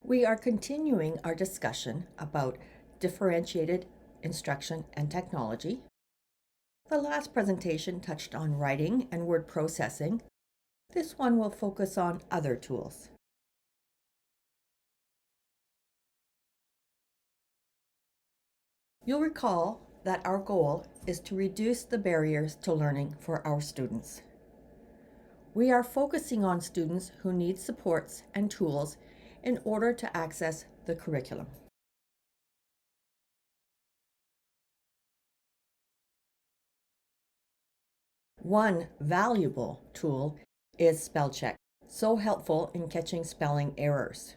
We are continuing our discussion about differentiated instruction and technology. The last presentation touched on writing and word processing. This one will focus on other tools. You'll recall that our goal is to reduce the barriers to learning for our students. We are focusing on students who need supports and tools in order to access the curriculum. One valuable tool is spell check, so helpful in catching spelling errors.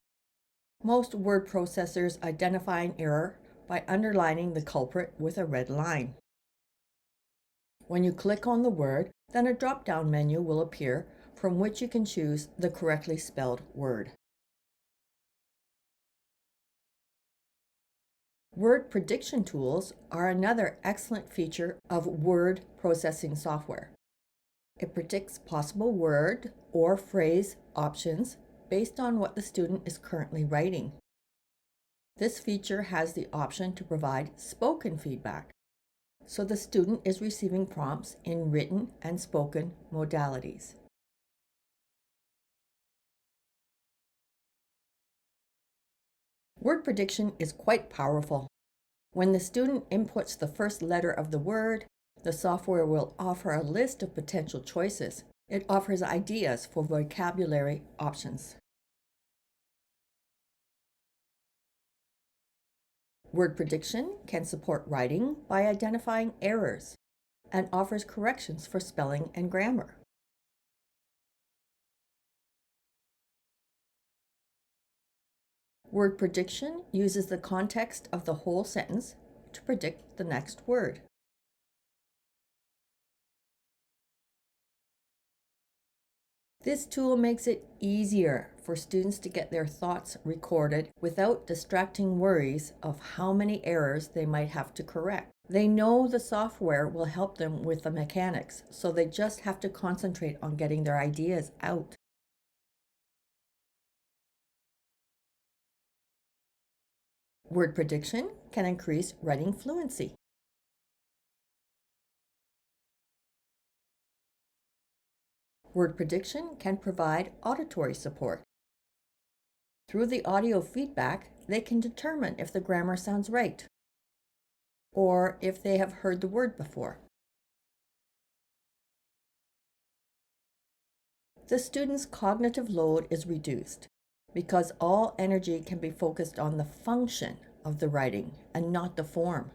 Most word processors identify an error by underlining the culprit with a red line. When you click on the word, then a drop-down menu will appear from which you can choose the correctly spelled word. Word prediction tools are another excellent feature of word processing software. It predicts possible word or phrase options based on what the student is currently writing. This feature has the option to provide spoken feedback, so the student is receiving prompts in written and spoken modalities. Word prediction is quite powerful. When the student inputs the first letter of the word, the software will offer a list of potential choices. It offers ideas for vocabulary options. Word prediction can support writing by identifying errors and offers corrections for spelling and grammar. Word prediction uses the context of the whole sentence to predict the next word. This tool makes it easier for students to get their thoughts recorded without distracting worries of how many errors they might have to correct. They know the software will help them with the mechanics, so they just have to concentrate on getting their ideas out. Word prediction can increase writing fluency. Word prediction can provide auditory support. Through the audio feedback, they can determine if the grammar sounds right or if they have heard the word before. The student's cognitive load is reduced because all energy can be focused on the function of the writing and not the form.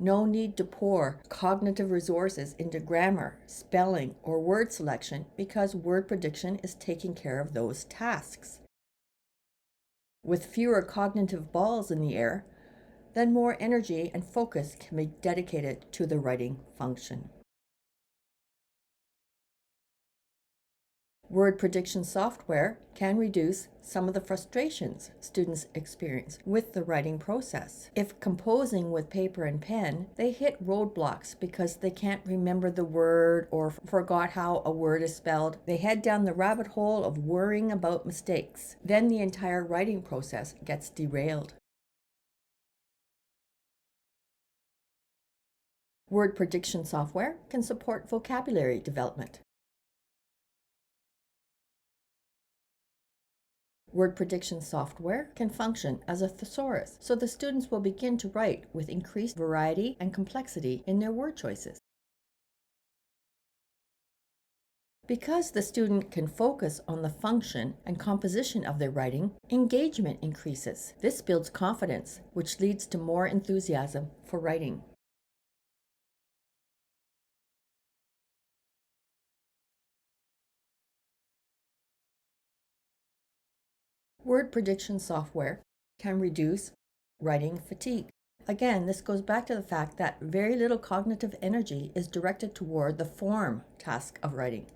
No need to pour cognitive resources into grammar, spelling, or word selection because word prediction is taking care of those tasks. With fewer cognitive balls in the air, then more energy and focus can be dedicated to the writing function. Word prediction software can reduce some of the frustrations students experience with the writing process. If composing with paper and pen, they hit roadblocks because they can't remember the word or forgot how a word is spelled. They head down the rabbit hole of worrying about mistakes. Then the entire writing process gets derailed. Word prediction software can support vocabulary development. Word prediction software can function as a thesaurus, so the students will begin to write with increased variety and complexity in their word choices. Because the student can focus on the function and composition of their writing, engagement increases. This builds confidence, which leads to more enthusiasm for writing. Word prediction software can reduce writing fatigue. Again, this goes back to the fact that very little cognitive energy is directed toward the form task of writing,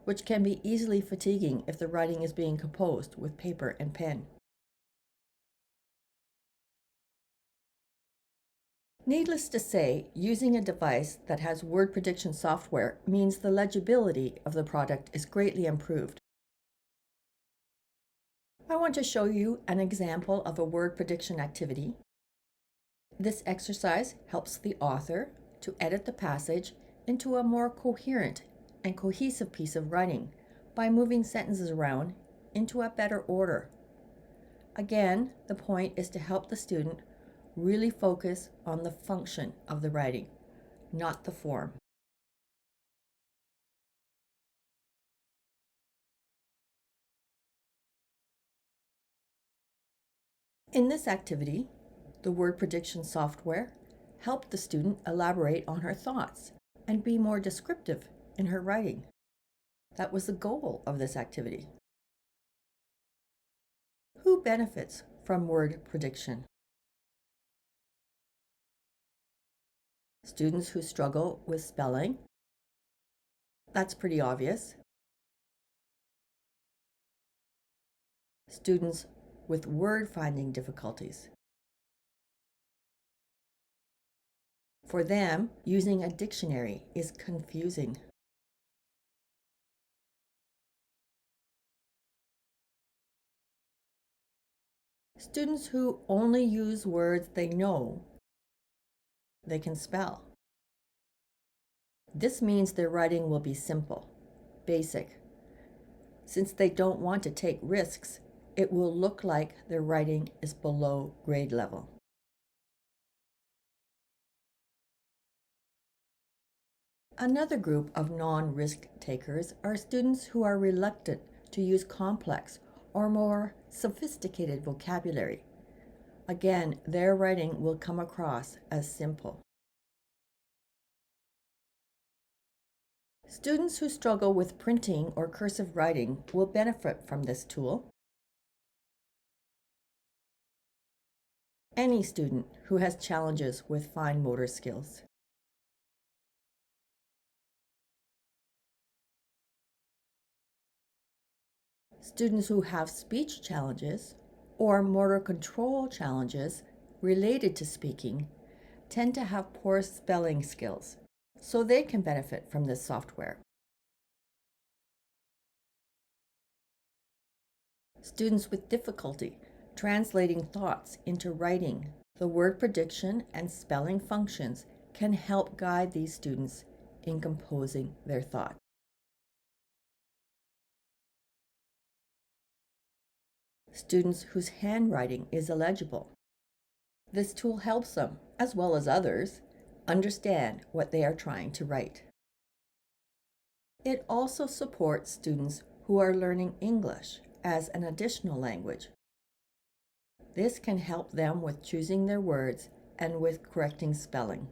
which can be easily fatiguing if the writing is being composed with paper and pen. Needless to say, using a device that has word prediction software means the legibility of the product is greatly improved. I want to show you an example of a word prediction activity. This exercise helps the author to edit the passage into a more coherent and cohesive piece of writing by moving sentences around into a better order. Again, the point is to help the student really focus on the function of the writing, not the form. In this activity, the word prediction software helped the student elaborate on her thoughts and be more descriptive in her writing. That was the goal of this activity. Who benefits from word prediction? Students who struggle with spelling. That's pretty obvious. Students with word finding difficulties. For them, using a dictionary is confusing. Students who only use words they know they can spell. This means their writing will be simple, basic. Since they don't want to take risks, it will look like their writing is below grade level. Another group of non-risk takers are students who are reluctant to use complex or more sophisticated vocabulary. Again, their writing will come across as simple. Students who struggle with printing or cursive writing will benefit from this tool. Any student who has challenges with fine motor skills. Students who have speech challenges or motor control challenges related to speaking tend to have poor spelling skills, so they can benefit from this software. Students with difficulty translating thoughts into writing, the word prediction and spelling functions can help guide these students in composing their thought. Students whose handwriting is illegible. This tool helps them, as well as others, understand what they are trying to write. It also supports students who are learning English as an additional language. This can help them with choosing their words and with correcting spelling.